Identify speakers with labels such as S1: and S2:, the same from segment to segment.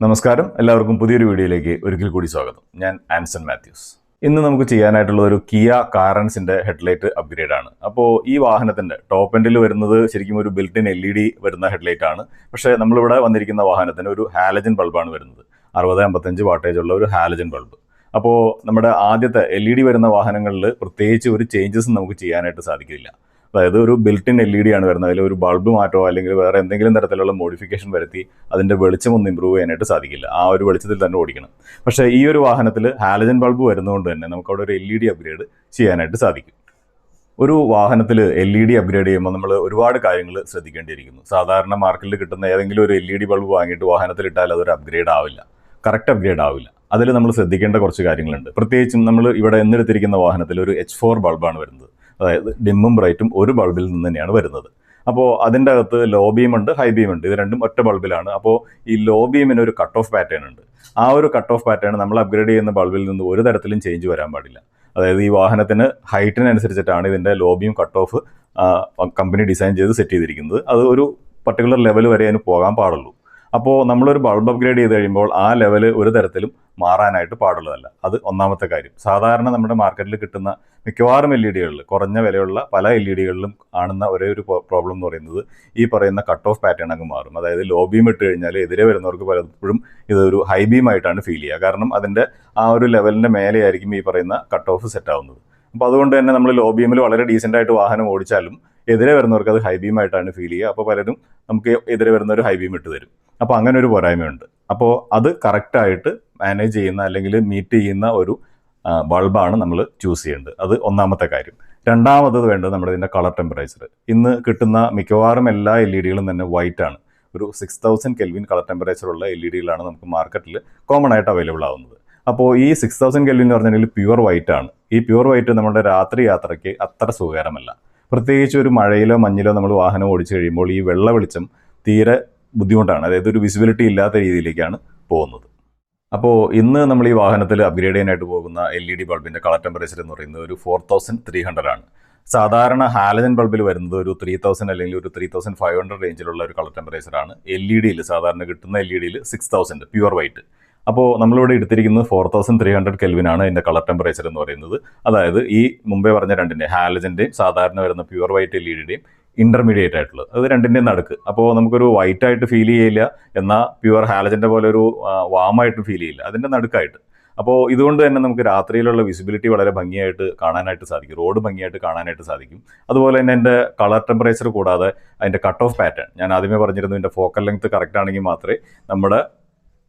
S1: നമസ്കാരം, എല്ലാവർക്കും പുതിയൊരു വീഡിയോയിലേക്ക് ഒരിക്കൽ കൂടി സ്വാഗതം. ഞാൻ ആൻസൺ മാത്യൂസ്. ഇന്ന് നമുക്ക് ചെയ്യാനായിട്ടുള്ള ഒരു കിയ കാറൻസിന്റെ ഹെഡ്ലൈറ്റ് അപ്ഗ്രേഡ് ആണ്. അപ്പോൾ ഈ വാഹനത്തിന്റെ ടോപ്പ് എൻഡിൽ വരുന്നത് ശരിക്കും ഒരു ബിൽറ്റ് ഇൻ LED വരുന്ന ഹെഡ്ലൈറ്റ് ആണ്. പക്ഷേ നമ്മളിവിടെ വന്നിരിക്കുന്ന വാഹനത്തിന് ഒരു ഹാലജൻ ബൾബാണ് വരുന്നത്. 60-55 വാട്ടേജ് ഉള്ള ഒരു ഹാലജൻ ബൾബ്. അപ്പോൾ നമ്മുടെ ആദ്യത്തെ LED വരുന്ന വാഹനങ്ങളിൽ പ്രത്യേകിച്ച് ഒരു ചേഞ്ചസും നമുക്ക് ചെയ്യാനായിട്ട് സാധിക്കില്ല. അതായത് ഒരു ബിൽറ്റ് ഇൻ LED ആണ് വരുന്നത്. അതിൽ ഒരു ബൾബ് മാറ്റോ അല്ലെങ്കിൽ വേറെ എന്തെങ്കിലും തരത്തിലുള്ള മോഡിഫിക്കേഷൻ വരുത്തി അതിൻ്റെ വെളിച്ചമൊന്നും ഇമ്പ്രൂവ് ചെയ്യാനായിട്ട് സാധിക്കില്ല. ആ ഒരു വെളിച്ചത്തിൽ തന്നെ ഓടിക്കണം. പക്ഷേ ഈ ഒരു വാഹനത്തിൽ ഹാലജൻ ബൾബ് വരുന്നതുകൊണ്ട് തന്നെ നമുക്കവിടെ ഒരു LED അപ്ഗ്രേഡ് ചെയ്യാനായിട്ട് സാധിക്കും. ഒരു വാഹനത്തിൽ LED അപ്ഗ്രേഡ് ചെയ്യുമ്പോൾ നമ്മൾ ഒരുപാട് കാര്യങ്ങൾ ശ്രദ്ധിക്കേണ്ടിയിരിക്കുന്നു. സാധാരണ മാർക്കറ്റിൽ കിട്ടുന്ന ഏതെങ്കിലും ഒരു LED ബൾബ് വാങ്ങിയിട്ട് വാഹനത്തിൽ ഇട്ടാൽ അതൊരു അപ്ഗ്രേഡ് ആവില്ല, കറക്റ്റ് അപ്ഗ്രേഡ് ആവില്ല. അതിൽ നമ്മൾ ശ്രദ്ധിക്കേണ്ട കുറച്ച് കാര്യങ്ങളുണ്ട്. പ്രത്യേകിച്ചും നമ്മൾ ഇവിടെ എന്നെടുത്തിരിക്കുന്ന വാഹനത്തിൽ ഒരു H4 ബൾബാണ് വരുന്നത്. അതായത് ഡിമ്മും ബ്രൈറ്റും ഒരു ബൾബിൽ നിന്ന് തന്നെയാണ് വരുന്നത്. അപ്പോൾ അതിൻ്റെ അകത്ത് ലോ ബീം ഉണ്ട്, ഹൈ ബീം ഉണ്ട്. ഇത് രണ്ടും ഒറ്റ ബൾബിലാണ്. അപ്പോൾ ഈ ലോ ബീമിന് ഒരു കട്ട് ഓഫ് പാറ്റേൺ ഉണ്ട്. ആ ഒരു കട്ട് ഓഫ് പാറ്റേൺ നമ്മൾ അപ്ഗ്രേഡ് ചെയ്യുന്ന ബൾബിൽ നിന്ന് ഒരു തരത്തിലും ചേഞ്ച് വരാൻ പാടില്ല. അതായത് ഈ വാഹനത്തിന് ഹൈറ്റിനനുസരിച്ചിട്ടാണ് ഇതിൻ്റെ low beam cut off company design ചെയ്ത് സെറ്റ് ചെയ്തിരിക്കുന്നത്. അത് ഒരു പർട്ടിക്കുലർ ലെവൽ വരെ അതിന് പോകാൻ പാടുള്ളൂ. അപ്പോൾ നമ്മളൊരു ബൾബ് അപ്ഗ്രേഡ് ചെയ്ത് കഴിയുമ്പോൾ ആ ലെവൽ ഒരു തരത്തിലും മാറാനായിട്ട് പാടുള്ളതല്ല. അത് ഒന്നാമത്തെ കാര്യം. സാധാരണ നമ്മുടെ മാർക്കറ്റിൽ കിട്ടുന്ന മിക്കവാറും LEDകളിൽ, കുറഞ്ഞ വിലയുള്ള പല LEDകളിലും കാണുന്ന ഒരേ ഒരു പ്രോബ്ലം എന്ന് പറയുന്നത് ഈ പറയുന്ന കട്ട് ഓഫ് പാറ്റേൺ അങ്ങ് മാറും. അതായത് ലോ ബീം ഇട്ട് കഴിഞ്ഞാൽ എതിരെ വരുന്നവർക്ക് പലപ്പോഴും ഇതൊരു ഹൈ ബീം ആയിട്ടാണ് ഫീൽ ചെയ്യുക. കാരണം അതിൻ്റെ ആ ഒരു ലെവലിൻ്റെ മേലെയായിരിക്കും ഈ പറയുന്ന കട്ട് ഓഫ് സെറ്റ് ആവുന്നത്. അപ്പോൾ അതുകൊണ്ട് തന്നെ നമ്മൾ ലോ ബീമിൽ വളരെ ഡീസൻ്റ് ആയിട്ട് വാഹനം ഓടിച്ചാലും എതിരെ വരുന്നവർക്ക് അത് ഹൈ ബീം ആയിട്ടാണ് ഫീൽ ചെയ്യുക. അപ്പോൾ പലരും നമുക്ക് എതിരെ വരുന്ന ഒരു ഹൈ ബീം ഇട്ട് തരും. അപ്പോൾ അങ്ങനെ ഒരു പോരായ്മയുണ്ട്. അപ്പോൾ അത് കറക്റ്റായിട്ട് മാനേജ് ചെയ്യുന്ന അല്ലെങ്കിൽ മീറ്റ് ചെയ്യുന്ന ഒരു ബൾബാണ് നമ്മൾ ചൂസ് ചെയ്യേണ്ടത്. അത് ഒന്നാമത്തെ കാര്യം. രണ്ടാമത്തത് വേണ്ടത് നമ്മുടെ ഇതിൻ്റെ കളർ ടെമ്പറേച്ചർ. ഇന്ന് കിട്ടുന്ന മിക്കവാറും എല്ലാ LEDകളും തന്നെ വൈറ്റ് ആണ്. ഒരു 6000 കെൽവിൻ കളർ ടെമ്പറേച്ചറുള്ള LEDകളാണ് നമുക്ക് മാർക്കറ്റിൽ കോമൺ ആയിട്ട് അവൈലബിൾ ആവുന്നത്. അപ്പോൾ ഈ 6000 കെൽവിൻ എന്ന് പറഞ്ഞാൽ പ്യുവർ വൈറ്റ് ആണ്. ഈ പ്യുവർ വൈറ്റ് നമ്മുടെ രാത്രി യാത്രയ്ക്ക് അത്ര സുഖകരമല്ല. പ്രത്യേകിച്ച് ഒരു മഴയിലോ മഞ്ഞിലോ നമ്മൾ വാഹനം ഓടിച്ചു കഴിയുമ്പോൾ ഈ വെള്ള വെളിച്ചം തീരെ ബുദ്ധിമുട്ടാണ്. അതായത് ഒരു വിസിബിലിറ്റി ഇല്ലാത്ത രീതിയിലേക്കാണ് പോകുന്നത്. അപ്പോൾ ഇന്ന് നമ്മൾ ഈ വാഹനത്തിൽ അപ്ഗ്രേഡ് ചെയ്യാനായിട്ട് പോകുന്ന LED ബൾബിൻ്റെ കളർ ടെമ്പറേച്ചർ എന്ന് പറയുന്നത് ഒരു 4300 ആണ്. സാധാരണ ഹാലജൻ ബൾബിൽ വരുന്നത് ഒരു 3000 അല്ലെങ്കിൽ ഒരു 3500 റേഞ്ചിലുള്ള ഒരു കളർ ടെമ്പറേച്ചറാണ്. LEDയിൽ സാധാരണ കിട്ടുന്ന LEDയിൽ 6000 പ്യുവർ വൈറ്റ്. അപ്പോൾ നമ്മളിവിടെ എടുത്തിരിക്കുന്നത് 4300 കെൽവിനാണ് ഇതിൻ്റെ കളർ ടെമ്പറേച്ചർ എന്ന് പറയുന്നത്. അതായത് ഈ മുമ്പേ പറഞ്ഞ രണ്ടിൻ്റെ ഹാലജൻ്റെയും സാധാരണ വരുന്ന പ്യുവർ വൈറ്റ് LEDയുടെയും ഇൻ്റർമീഡിയറ്റ് ആയിട്ടുള്ളത്, അത് രണ്ടിൻ്റെയും നടുക്ക്. അപ്പോൾ നമുക്കൊരു വൈറ്റ് ആയിട്ട് ഫീൽ ചെയ്യില്ല, എന്നാൽ പ്യുവർ ഹാലജൻ്റെ പോലെ ഒരു വാമായിട്ട് ഫീൽ ചെയ്യില്ല, അതിൻ്റെ നടുക്കായിട്ട്. അപ്പോൾ ഇതുകൊണ്ട് തന്നെ നമുക്ക് രാത്രിയിലുള്ള വിസിബിലിറ്റി വളരെ ഭംഗിയായിട്ട് കാണാനായിട്ട് സാധിക്കും, റോഡ് ഭംഗിയായിട്ട് കാണാനായിട്ട് സാധിക്കും. അതുപോലെ തന്നെ എൻ്റെ കളർ ടെമ്പറേച്ചർ കൂടാതെ അതിൻ്റെ കട്ട് ഓഫ് പാറ്റേൺ, ഞാൻ ആദ്യമേ പറഞ്ഞിരുന്നു, ഇതിൻ്റെ ഫോക്കൽ ലെങ്ത് കറക്റ്റ് ആണെങ്കിൽ മാത്രമേ നമ്മുടെ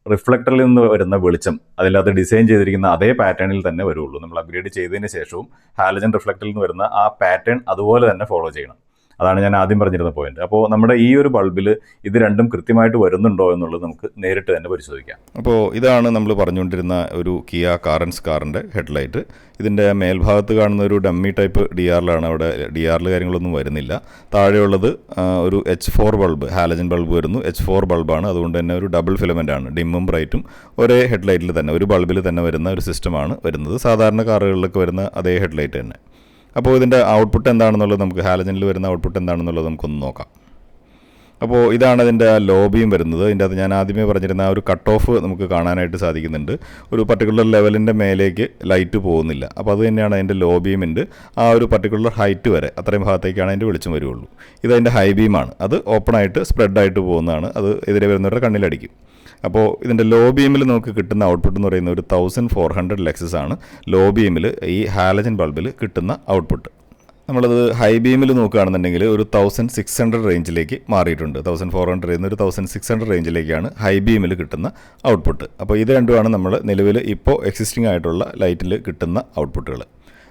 S1: റിഫ്ലക്ടറിൽ നിന്ന് വരുന്ന വെളിച്ചം അതിലത് ഡിസൈൻ ചെയ്തിരിക്കുന്ന അതേ പാറ്റേണിൽ തന്നെ വരുള്ളൂ. നമ്മൾ അപ്ഗ്രേഡ് ചെയ്തതിന് ശേഷവും ഹാലജൻ റിഫ്ലക്ടറിൽ നിന്ന് വരുന്ന ആ പാറ്റേൺ അതുപോലെ തന്നെ ഫോളോ ചെയ്യണം. അതാണ് ഞാൻ ആദ്യം പറഞ്ഞിരുന്ന പോയിന്റ്. അപ്പോൾ നമ്മുടെ ഈ ഒരു ബൾബിൽ ഇത് രണ്ടും കൃത്യമായിട്ട് വരുന്നുണ്ടോ എന്നുള്ളത് നമുക്ക് നേരിട്ട് തന്നെ പരിശോധിക്കാം.
S2: അപ്പോൾ ഇതാണ് നമ്മൾ പറഞ്ഞുകൊണ്ടിരുന്ന ഒരു കിയ കാറൻസ് കാറിൻ്റെ ഹെഡ്ലൈറ്റ്. ഇതിൻ്റെ മേൽഭാഗത്ത് കാണുന്ന ഒരു ഡമ്മി ടൈപ്പ് DRL ആണ്. അവിടെ DRL കാര്യങ്ങളൊന്നും വരുന്നില്ല. താഴെയുള്ളത് ഒരു H4 ബൾബ്, ഹാലജൻ ബൾബ് വരുന്നു. H4 ബൾബാണ്. അതുകൊണ്ട് തന്നെ ഒരു ഡബിൾ ഫിലമെൻ്റ് ആണ്. ഡിമ്മും ബ്രൈറ്റും ഒരേ ഹെഡ്ലൈറ്റിൽ തന്നെ, ഒരു ബൾബിൽ തന്നെ വരുന്ന ഒരു സിസ്റ്റമാണ് വരുന്നത്. സാധാരണ കാറുകളിലൊക്കെ വരുന്ന അതേ ഹെഡ്ലൈറ്റ് തന്നെ. അപ്പോൾ ഇതിൻ്റെ ഔട്ട്പുട്ട് എന്താണെന്നുള്ളത്, നമുക്ക് ഹാലജനിൽ വരുന്ന ഔട്ട്പുട്ട് എന്താണെന്നുള്ളത് നമുക്കൊന്ന് നോക്കാം. അപ്പോൾ ഇതാണ് ഇതിൻ്റെ ലോ ബീം വരുന്നത്. ഇതിൻ്റെ അത് ഞാൻ ആദ്യമേ പറഞ്ഞിരുന്ന ആ ഒരു കട്ട് ഓഫ് നമുക്ക് കാണാനായിട്ട് സാധിക്കുന്നുണ്ട്. ഒരു പർട്ടിക്കുലർ ലെവലിൻ്റെ മേലേക്ക് ലൈറ്റ് പോകുന്നില്ല. അപ്പോൾ അത് തന്നെയാണ് അതിൻ്റെ ലോ ബീമിൻ്റെ ആ ഒരു പർട്ടിക്കുലർ ഹൈറ്റ് വരെ, അത്രയും ഭാഗത്തേക്കാണ് അതിൻ്റെ വെളിച്ചം വരുള്ളൂ. ഇതതിൻ്റെ ഹൈ ബീമാണ്. അത് ഓപ്പണായിട്ട് സ്പ്രെഡായിട്ട് പോകുന്നതാണ്. അത് എതിരെ വരുന്നവരുടെ കണ്ണിലടിക്കും. അപ്പോൾ ഇതിൻ്റെ ലോ ബീമിൽ നമുക്ക് കിട്ടുന്ന ഔട്ട്പുട്ട് എന്ന് പറയുന്നത് ഒരു 1400 ലക്സസ് ആണ് ലോ ബീമിൽ ഈ ഹാലജൻ ബൾബിൽ കിട്ടുന്ന ഔട്ട്പുട്ട്. നമ്മളത് ഹൈ ബീമിൽ നോക്കുകയാണെന്നുണ്ടെങ്കിൽ ഒരു 1600 റേഞ്ചിലേക്ക് മാറിയിട്ടുണ്ട്. 1400 നിന്ന് ഒരു 1600 റേഞ്ചിലേക്കാണ് ഹൈ ബീമിൽ കിട്ടുന്ന ഔട്ട്പുട്ട്. അപ്പോൾ ഇത് രണ്ടുമാണ് നമ്മൾ നിലവിൽ ഇപ്പോൾ എക്സിസ്റ്റിംഗ് ആയിട്ടുള്ള ലൈറ്റിൽ കിട്ടുന്ന ഔട്ട്പുട്ടുകൾ.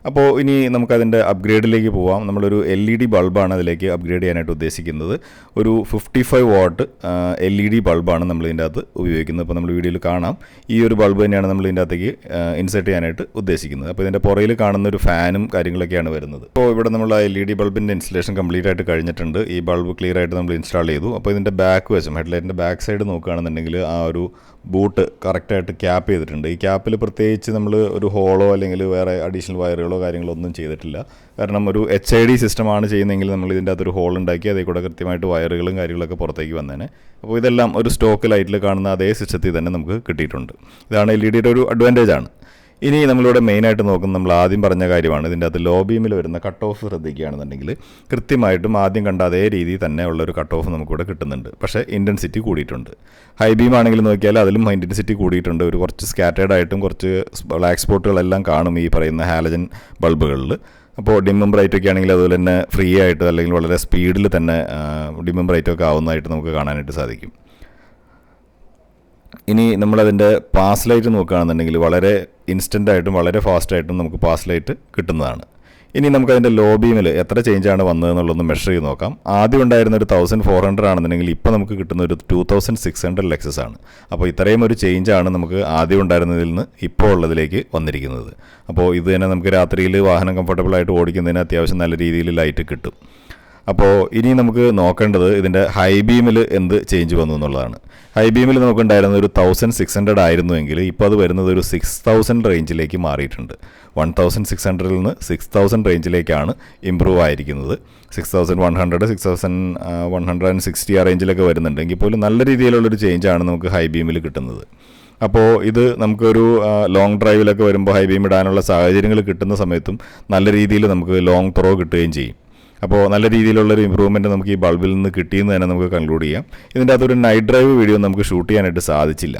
S2: അപ്പോൾ ഇനി നമുക്കതിൻ്റെ അപ്ഗ്രേഡിലേക്ക് പോവാം. നമ്മളൊരു LED ബൾബാണ് അതിലേക്ക് അപ്ഗ്രേഡ് ചെയ്യാനായിട്ട് ഉദ്ദേശിക്കുന്നത്. ഒരു 55 വാട്ട് LED ബൾബാണ് നമ്മൾ ഇതിൻ്റെ അകത്ത് ഉപയോഗിക്കുന്നത്. അപ്പോൾ നമ്മൾ വീഡിയോയിൽ കാണാം, ഈ ഒരു ബൾബ് തന്നെയാണ് നമ്മൾ ഇതിൻ്റെ അകത്തേക്ക് ഇൻസേർട്ട് ചെയ്യാനായിട്ട് ഉദ്ദേശിക്കുന്നത്. അപ്പോൾ ഇതിൻ്റെ പുറയിൽ കാണുന്ന ഒരു ഫാനും കാര്യങ്ങളൊക്കെയാണ് വരുന്നത്. അപ്പോൾ ഇവിടെ നമ്മൾ ആ LED ബൾബിൻ്റെ ഇൻസ്റ്റലേഷൻ കംപ്ലീറ്റ് ആയിട്ട് കഴിഞ്ഞിട്ടുണ്ട്. ഈ ബൾബ് ക്ലിയർ ആയിട്ട് നമ്മൾ ഇൻസ്റ്റാൾ ചെയ്തു. അപ്പോൾ ഇതിൻ്റെ ബാക്ക് വശം, ഹെഡ്ലൈറ്റിൻ്റെ ബാക്ക് സൈഡ് നോക്കുകയാണെന്നുണ്ടെങ്കിൽ ആ ഒരു ബൂട്ട് കറക്റ്റായിട്ട് ക്യാപ്പ് ചെയ്തിട്ടുണ്ട്. ഈ ക്യാപ്പിൽ പ്രത്യേകിച്ച് നമ്മൾ ഒരു ഹോളോ അല്ലെങ്കിൽ വേറെ അഡീഷണൽ വയറുകളോ കൺട്രോളോ കാര്യങ്ങളോ ഒന്നും ചെയ്തിട്ടില്ല. കാരണം ഒരു HID സിസ്റ്റമാണ് ചെയ്യുന്നതെങ്കിൽ നമ്മൾ ഇതിൻ്റെ അകത്തൊരു ഹോൾ ഉണ്ടാക്കി അതിൽ കൂടെ കൃത്യമായിട്ട് വയറുകളും കാര്യങ്ങളൊക്കെ പുറത്തേക്ക് വന്നേനെ. അപ്പോൾ ഇതെല്ലാം ഒരു സ്റ്റോക്ക് ലൈറ്റിൽ കാണുന്ന അതേ സിസ്റ്റത്തിൽ തന്നെ നമുക്ക് കിട്ടിയിട്ടുണ്ട്. ഇതാണ് LED ഒരു അഡ്വാൻറ്റേജ് ആണ്. ഇനി നമ്മളിവിടെ മെയിനായിട്ട് നോക്കുന്നത് നമ്മൾ ആദ്യം പറഞ്ഞ കാര്യമാണ്. ഇതിൻ്റെ അകത്ത് ലോ ബീമിൽ വരുന്ന കട്ട് ഓഫ് ശ്രദ്ധിക്കുകയാണെന്നുണ്ടെങ്കിൽ കൃത്യമായിട്ടും ആദ്യം കണ്ട അതേ രീതിയിൽ തന്നെ ഉള്ളൊരു കട്ട് ഓഫ് നമുക്കിവിടെ കിട്ടുന്നുണ്ട്. പക്ഷേ ഇൻറ്റൻസിറ്റി കൂടിയിട്ടുണ്ട്. ഹൈ ബീം ആണെങ്കിൽ നോക്കിയാൽ അതിലും ഇൻറ്റൻസിറ്റി കൂടിയിട്ടുണ്ട്. ഒരു കുറച്ച് സ്കാറ്റേഡ് ആയിട്ടും കുറച്ച് ബ്ലാക്ക് സ്പോട്ടുകളെല്ലാം കാണും ഈ പറയുന്ന ഹാലജൻ ബൾബുകളിൽ. അപ്പോൾ ഡിമ്മും ബ്രൈറ്റൊക്കെ ആണെങ്കിൽ അതുപോലെ തന്നെ ഫ്രീ ആയിട്ട് അല്ലെങ്കിൽ വളരെ സ്പീഡിൽ തന്നെ ഡിമ്മും ബ്രൈറ്റൊക്കെ ആവുന്നതായിട്ട് നമുക്ക് കാണാനായിട്ട് സാധിക്കും. ഇനി നമ്മളതിൻ്റെ പാസ് ലൈറ്റ് നോക്കുകയാണെന്നുണ്ടെങ്കിൽ വളരെ ഇൻസ്റ്റൻ്റായിട്ടും വളരെ ഫാസ്റ്റായിട്ടും നമുക്ക് പാസ് ലൈറ്റ് കിട്ടുന്നതാണ്. ഇനി നമുക്കതിൻ്റെ ലോ ബീമിൽ എത്ര ചേഞ്ചാണ് വന്നതെന്നുള്ളതൊന്ന് മെഷർ ചെയ്ത് നോക്കാം. ആദ്യം ഉണ്ടായിരുന്ന ഒരു 1400 ആണെന്നുണ്ടെങ്കിൽ ഇപ്പോൾ നമുക്ക് കിട്ടുന്ന ഒരു 2600 ലക്സസ് ആണ്. അപ്പോൾ ഇത്രയും ഒരു ചേഞ്ചാണ് നമുക്ക് ആദ്യം ഉണ്ടായിരുന്നതിൽ നിന്ന് ഇപ്പോൾ ഉള്ളതിലേക്ക് വന്നിരിക്കുന്നത്. അപ്പോൾ ഇത് തന്നെ നമുക്ക് രാത്രിയിൽ വാഹനം കംഫർട്ടബിളായിട്ട് ഓടിക്കുന്നതിന് അത്യാവശ്യം നല്ല രീതിയിൽ ലൈറ്റ് കിട്ടും. അപ്പോൾ ഇനി നമുക്ക് നോക്കേണ്ടത് ഇതിൻ്റെ ഹൈ ബീമിൽ എന്ത് ചേഞ്ച് വന്നു എന്നുള്ളതാണ്. ഹൈ ബീമിൽ നമുക്കുണ്ടായിരുന്നത് ഒരു 1600 ആയിരുന്നുവെങ്കിൽ ഇപ്പോൾ അത് വരുന്നത് ഒരു 6000 റേഞ്ചിലേക്ക് മാറിയിട്ടുണ്ട്. 1600 നിന്ന് 6000 റേഞ്ചിലേക്കാണ് ഇമ്പ്രൂവ് ആയിരിക്കുന്നത്. 6100, 6160 ആ റേഞ്ചിലൊക്കെ വരുന്നുണ്ടെങ്കിൽ പോലും നല്ല രീതിയിലുള്ളൊരു ചേഞ്ചാണ് നമുക്ക് ഹൈ ബീമിൽ കിട്ടുന്നത്. അപ്പോൾ ഇത് നമുക്കൊരു ലോങ് ഡ്രൈവിലൊക്കെ വരുമ്പോൾ ഹൈ ബീം ഇടാനുള്ള സാഹചര്യങ്ങൾ കിട്ടുന്ന സമയത്തും നല്ല രീതിയിൽ നമുക്ക് ലോങ് ത്രോ കിട്ടുകയും ചെയ്യും. അപ്പോൾ നല്ല രീതിയിലുള്ളൊരു ഇമ്പ്രൂവ്മെൻറ്റ് നമുക്ക് ഈ ബൾബിൽ നിന്ന് കിട്ടിയെന്ന് തന്നെ നമുക്ക് കൺക്ലൂഡ് ചെയ്യാം. ഇതിൻ്റെ അകത്തൊരു നൈറ്റ് ഡ്രൈവ് വീഡിയോ നമുക്ക് ഷൂട്ട് ചെയ്യാനായിട്ട് സാധിച്ചില്ല.